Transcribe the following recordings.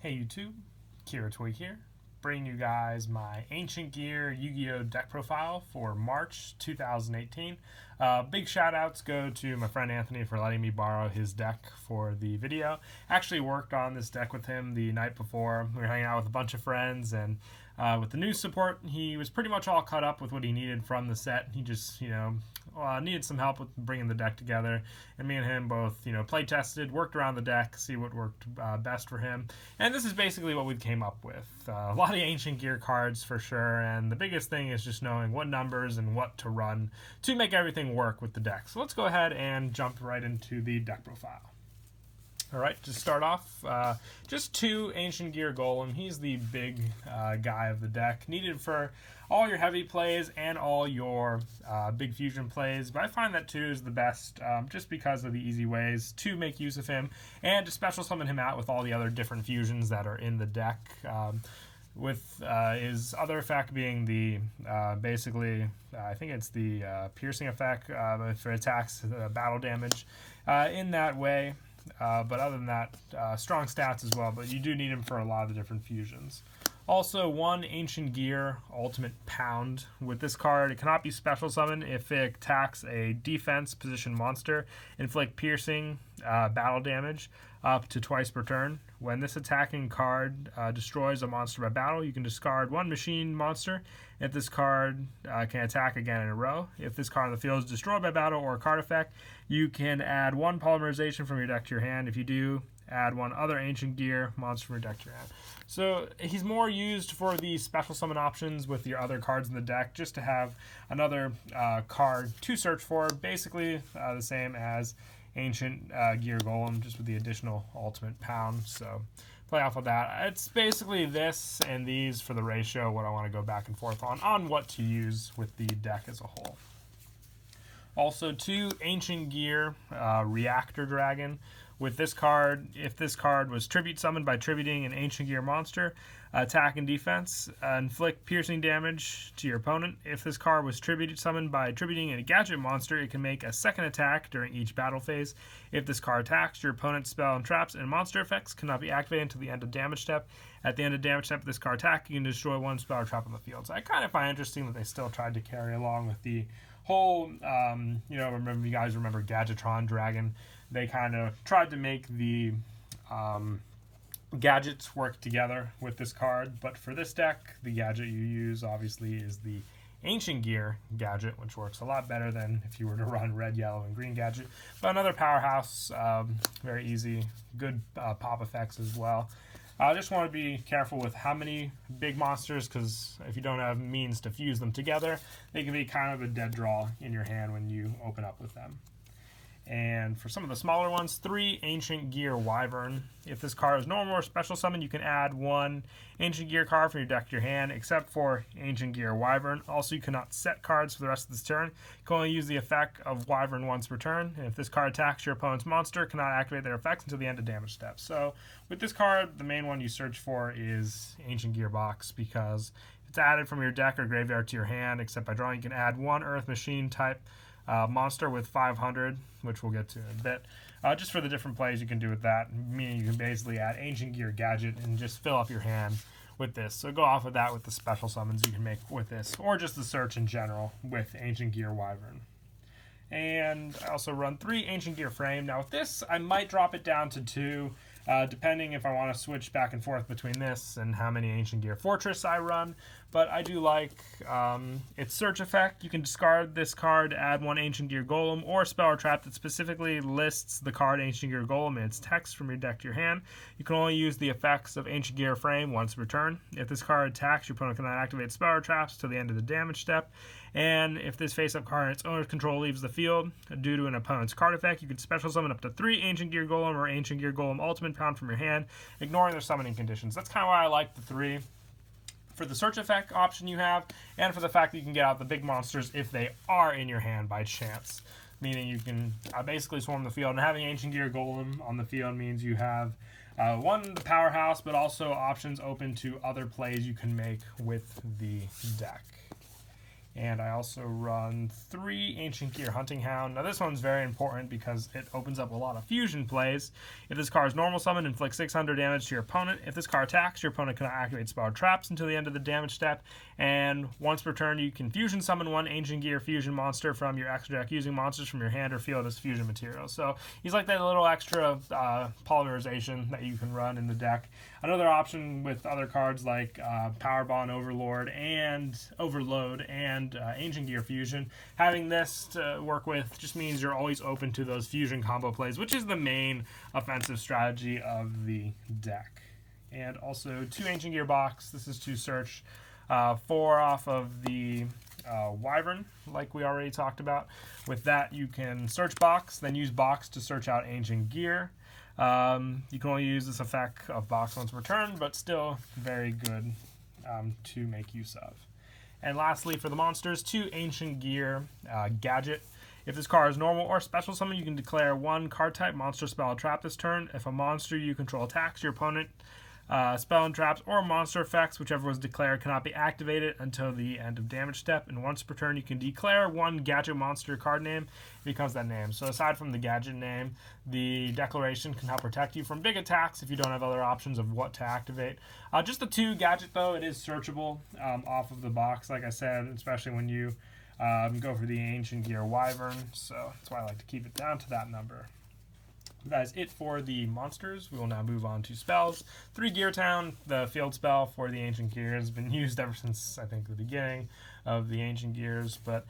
Hey YouTube, Kira Toy here, bringing you guys my Ancient Gear Yu-Gi-Oh deck profile for March 2018. Big shout outs go to my friend Anthony for letting me borrow his deck for the video. Actually worked on this deck with him the night before. We were hanging out with a bunch of friends, and with the new support, he was pretty much all caught up with what he needed from the set. He just, needed some help with bringing the deck together, and me and him both, play tested, worked around the deck, see what worked best for him, and this is basically what we came up with. A lot of Ancient Gear cards for sure, and the biggest thing is just knowing what numbers and what to run to make everything work with the deck. So let's go ahead and jump right into the deck profile. Alright, to start off, just 2 Ancient Gear Golem. He's the big guy of the deck, needed for all your heavy plays and all your big fusion plays, but I find that 2 is the best just because of the easy ways to make use of him and to special summon him out with all the other different fusions that are in the deck. With his other effect being the I think it's the piercing effect for attacks, battle damage in that way. But other than that, strong stats as well, but you do need him for a lot of the different fusions. Also, 1 Ancient Gear Ultimate Pound. With this card, it cannot be special summoned if it attacks a defense position monster, inflict piercing battle damage up to twice per turn. When this attacking card destroys a monster by battle, you can discard 1 machine monster. If this card can attack again in a row. If this card on the field is destroyed by battle or a card effect, you can add 1 polymerization from your deck to your hand. If you do, add 1 other Ancient Gear monster from your deck to your hand. So he's more used for the special summon options with your other cards in the deck, just to have another card to search for. Basically the same as Ancient Gear Golem, just with the additional Ultimate Pound. So play off of that. It's basically this and these for the ratio, what I want to go back and forth on what to use with the deck as a whole. Also, 2 Ancient Gear Reactor Dragon. With this card, if this card was tribute summoned by tributing an Ancient Gear monster, attack and defense, inflict piercing damage to your opponent. If this card was tribute summoned by tributing a gadget monster, it can make a second attack during each battle phase. If this card attacks, your opponent's spell and traps and monster effects cannot be activated until the end of damage step. At the end of damage step of this card attack, you can destroy 1 spell or trap on the field. So I kind of find interesting that they still tried to carry along with the whole, remember, you guys remember Gadgetron Dragon. They kind of tried to make the gadgets work together with this card, but for this deck, the gadget you use obviously is the Ancient Gear gadget, which works a lot better than if you were to run red, yellow, and green gadget. But another powerhouse, very easy, good pop effects as well. I just want to be careful with how many big monsters, because if you don't have means to fuse them together, they can be kind of a dead draw in your hand when you open up with them. And for some of the smaller ones, 3 Ancient Gear Wyvern. If this card is normal or special summon, you can add 1 Ancient Gear card from your deck to your hand, except for Ancient Gear Wyvern. Also, you cannot set cards for the rest of this turn. You can only use the effect of Wyvern once per turn. And if this card attacks your opponent's monster, cannot activate their effects until the end of damage step. So with this card, the main one you search for is Ancient Gear Box, because it's added from your deck or graveyard to your hand, except by drawing. You can add 1 Earth Machine type monster with 500, which we'll get to in a bit. Just for the different plays you can do with that, meaning you can basically add Ancient Gear Gadget and just fill up your hand with this. So go off of that with the special summons you can make with this, or just the search in general with Ancient Gear Wyvern. And I also run 3 Ancient Gear Frame. Now with this, I might drop it down to 2, depending if I want to switch back and forth between this and how many Ancient Gear Fortress I run. But I do like its search effect. You can discard this card to add 1 Ancient Gear Golem or spell or trap that specifically lists the card Ancient Gear Golem in its text from your deck to your hand. You can only use the effects of Ancient Gear Frame once per turn. If this card attacks, your opponent cannot activate spell or traps till the end of the damage step. And if this face-up card in its owner's control leaves the field due to an opponent's card effect, you can special summon up to 3 Ancient Gear Golem or Ancient Gear Golem Ultimate Pound from your hand, ignoring their summoning conditions. That's kind of why I like the 3. For the search effect option you have, and for the fact that you can get out the big monsters if they are in your hand by chance. Meaning you can basically swarm the field, and having Ancient Gear Golem on the field means you have 1, the powerhouse, but also options open to other plays you can make with the deck. And I also run 3 Ancient Gear Hunting Hound. Now this one's very important because it opens up a lot of fusion plays. If this card is normal summon, inflict 600 damage to your opponent. If this card attacks, your opponent cannot activate spell traps until the end of the damage step. And once per turn, you can fusion summon 1 Ancient Gear fusion monster from your extra deck using monsters from your hand or field as fusion material. So he's like that little extra polymerization that you can run in the deck. Another option with other cards like Power Bond Overlord and Overload and Ancient Gear Fusion, having this to work with just means you're always open to those fusion combo plays, which is the main offensive strategy of the deck. And also 2 Ancient Gear box. This is to search 4 off of the Wyvern, like we already talked about. With that, you can search box, then use box to search out Ancient Gear. You can only use this effect of box once per turn, but still very good to make use of. And lastly, for the monsters, 2 Ancient Gear Gadget. If this card is normal or special summon, you can declare 1 card type monster spell trap this turn. If a monster you control attacks your opponent, spell and traps or monster effects, whichever was declared, cannot be activated until the end of damage step. And once per turn, you can declare 1 gadget monster card name. It becomes that name. So aside from the gadget name, the declaration can help protect you from big attacks if you don't have other options of what to activate. Just the 2 gadget, though, it is searchable off of the box, like I said, especially when you go for the Ancient Gear Wyvern. So that's why I like to keep it down to that number. That is it for the monsters. We will now move on to spells. 3 Gear Town, the field spell for the Ancient Gear, has been used ever since, I think, the beginning of the Ancient Gears. But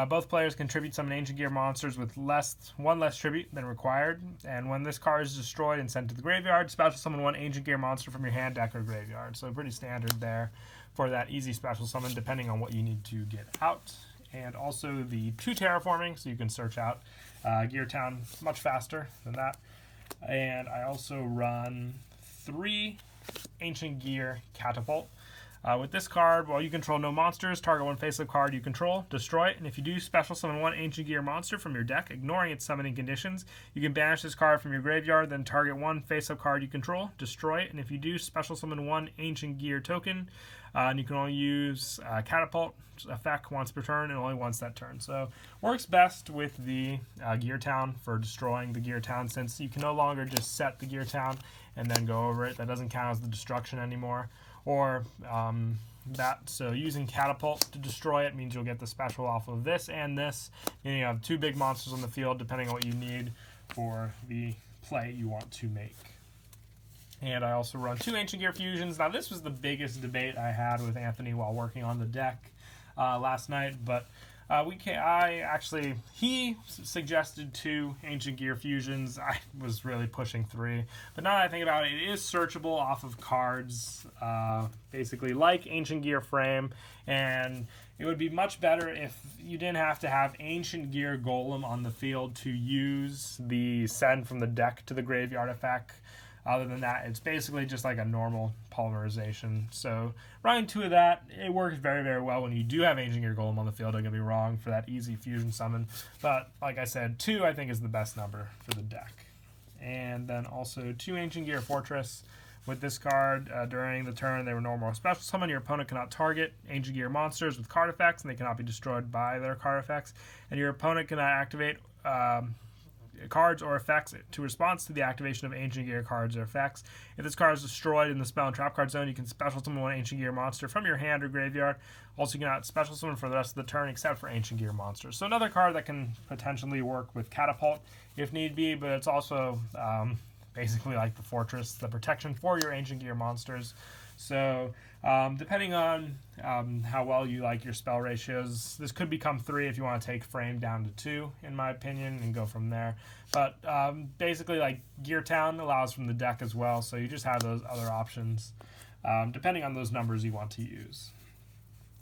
both players contribute summon Ancient Gear monsters with 1 less tribute than required. And when this card is destroyed and sent to the graveyard, special summon 1 Ancient Gear monster from your hand, deck, or graveyard. So pretty standard there for that easy special summon, depending on what you need to get out. And also the 2 terraforming, so you can search out Gear Town much faster than that. And I also run 3 Ancient Gear Catapult. With this card, while you control no monsters, target 1 face-up card you control, destroy it, and if you do special summon 1 Ancient Gear monster from your deck, ignoring its summoning conditions, you can banish this card from your graveyard, then target 1 face-up card you control, destroy it, and if you do special summon 1 Ancient Gear token, and you can only use Catapult effect once per turn and only once that turn. So works best with the Gear Town for destroying the Gear Town, since you can no longer just set the Gear Town and then go over it. That doesn't count as the destruction anymore. Or so using Catapult to destroy it means you'll get the special off of this and this. And you have 2 big monsters on the field depending on what you need for the play you want to make. And I also run 2 Ancient Gear Fusions. Now this was the biggest debate I had with Anthony while working on the deck last night, but he suggested 2 Ancient Gear Fusions. I was really pushing 3, but now that I think about it, it is searchable off of cards, basically like Ancient Gear Frame, and it would be much better if you didn't have to have Ancient Gear Golem on the field to use the send from the deck to the graveyard effect. Other than that, it's basically just like a normal polymerization. So running 2 of that, it works very, very well when you do have Ancient Gear Golem on the field. Don't get me wrong, for that easy fusion summon. But like I said, 2 I think is the best number for the deck. And then also 2 Ancient Gear Fortress. With this card, during the turn, they were normal or special summon. Your opponent cannot target Ancient Gear monsters with card effects, and they cannot be destroyed by their card effects. And your opponent cannot activate cards or effects to response to the activation of Ancient Gear cards or effects. If this card is destroyed in the spell and trap card zone, you can special summon 1 Ancient Gear monster from your hand or graveyard. Also, you cannot special summon for the rest of the turn except for Ancient Gear monsters. So another card that can potentially work with Catapult if need be, but it's also basically like the Fortress, the protection for your Ancient Gear monsters. So depending on how well you like your spell ratios, this could become 3 if you want to take Frame down to 2, in my opinion, and go from there. But basically, like Gear Town allows from the deck as well, so you just have those other options depending on those numbers you want to use.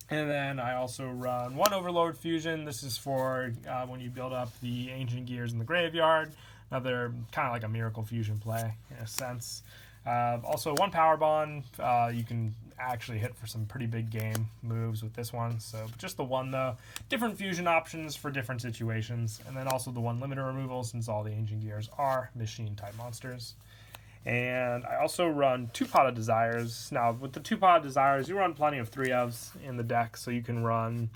And then I also run 1 Overlord Fusion. This is for when you build up the Ancient Gears in the graveyard. Another kind of like a Miracle Fusion play in a sense. Also 1 Power Bond. You can actually hit for some pretty big game moves with this one. So just the 1 though. Different fusion options for different situations. And then also the 1 limiter removal, since all the Ancient Gears are machine type monsters. And I also run 2 Pot of Desires. Now with the 2 Pot of Desires, you run plenty of 3-ofs in the deck, so you can run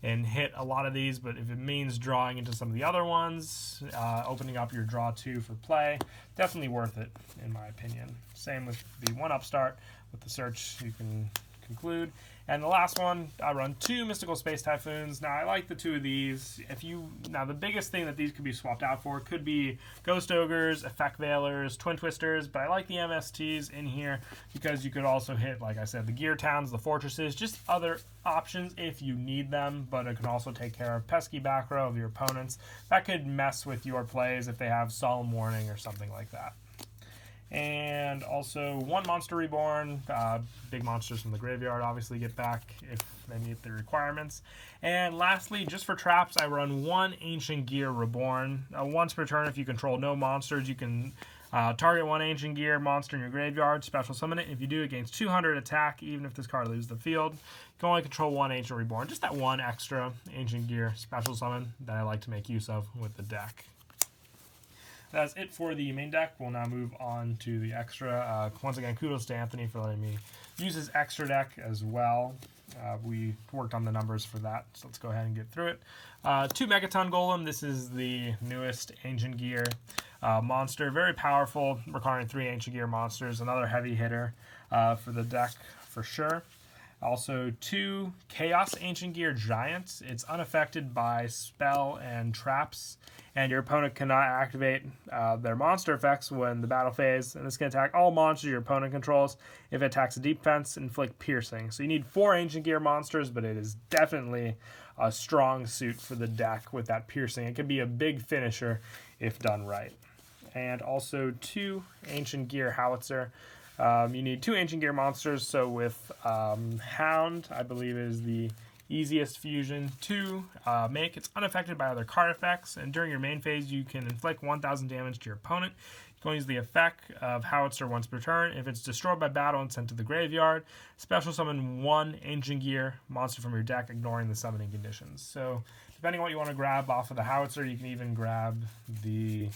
and hit a lot of these, but if it means drawing into some of the other ones, opening up your draw 2 for play, definitely worth it, in my opinion. Same with the 1-up start. With the search, you can conclude. And the last one, I run 2 Mystical Space Typhoons. Now, I like the 2 of these. Now, the biggest thing that these could be swapped out for could be Ghost Ogres, Effect Veilers, Twin Twisters, but I like the MSTs in here because you could also hit, like I said, the Gear Towns, the Fortresses, just other options if you need them, but it can also take care of pesky back row of your opponents. That could mess with your plays if they have Solemn Warning or something like that. And also 1 Monster Reborn, big monsters from the graveyard obviously get back if they meet the requirements. And lastly, just for traps, I run 1 Ancient Gear Reborn. Once per turn, if you control no monsters, you can target 1 Ancient Gear monster in your graveyard, special summon it. If you do, it gains 200 attack, even if this card leaves the field. You can only control 1 Ancient Reborn, just that 1 extra Ancient Gear special summon that I like to make use of with the deck. That's it for the main deck. We'll now move on to the extra. Once again, kudos to Anthony for letting me use his extra deck as well. We worked on the numbers for that, so let's go ahead and get through it. 2 Megaton Golem. This is the newest Ancient Gear monster. Very powerful, requiring 3 Ancient Gear monsters. Another heavy hitter for the deck for sure. Also 2 Chaos Ancient Gear Giants. It's unaffected by spell and traps, and your opponent cannot activate their monster effects when the battle phase, and this can attack all monsters your opponent controls. If it attacks a defense, inflict piercing. So you need 4 Ancient Gear monsters, but it is definitely a strong suit for the deck with that piercing. It can be a big finisher if done right. And also 2 Ancient Gear Howitzer. You need 2 Ancient Gear monsters, so with Hound, I believe is the easiest fusion to make. It's unaffected by other card effects, and during your main phase, you can inflict 1,000 damage to your opponent. You can use the effect of Howitzer once per turn. If it's destroyed by battle and sent to the graveyard, special summon 1 Ancient Gear monster from your deck, ignoring the summoning conditions. So, depending on what you want to grab off of the Howitzer, you can even grab the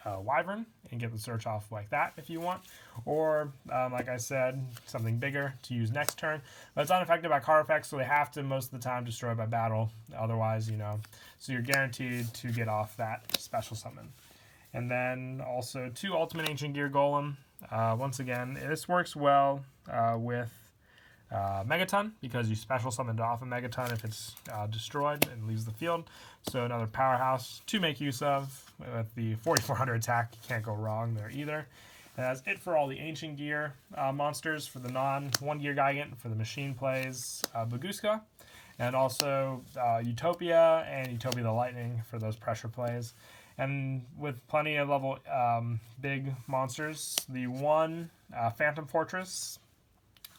Wyvern and get the search off like that if you want, or like I said, something bigger to use next turn. But it's unaffected by card effects, so they have to most of the time destroy by battle. Otherwise, so you're guaranteed to get off that special summon. And then also 2 Ultimate Ancient Gear Golem. Once again, this works well with Megaton, because you special summoned off a Megaton if it's destroyed and leaves the field. So another powerhouse to make use of. With the 4,400 attack, you can't go wrong there either. And that's it for all the Ancient Gear monsters. For the non-1 Gear Gigant, for the machine plays, Baguska, and also Utopia and Utopia the Lightning for those pressure plays. And with plenty of level big monsters, the 1 Phantom Fortress,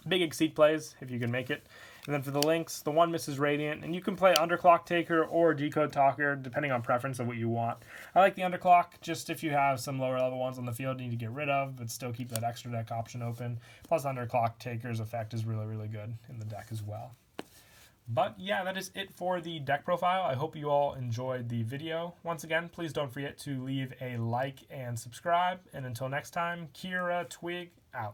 big Exceed plays if you can make it. And then for the links, the 1 Mrs. Radiant, and you can play Underclock Taker or Decode Talker, depending on preference of what you want. I like the Underclock, just if you have some lower level ones on the field you need to get rid of, but still keep that extra deck option open. Plus Underclock Taker's effect is really, really good in the deck as well. But yeah, that is it for the deck profile. I hope you all enjoyed the video. Once again, please don't forget to leave a like and subscribe. And until next time, Kira Twig out.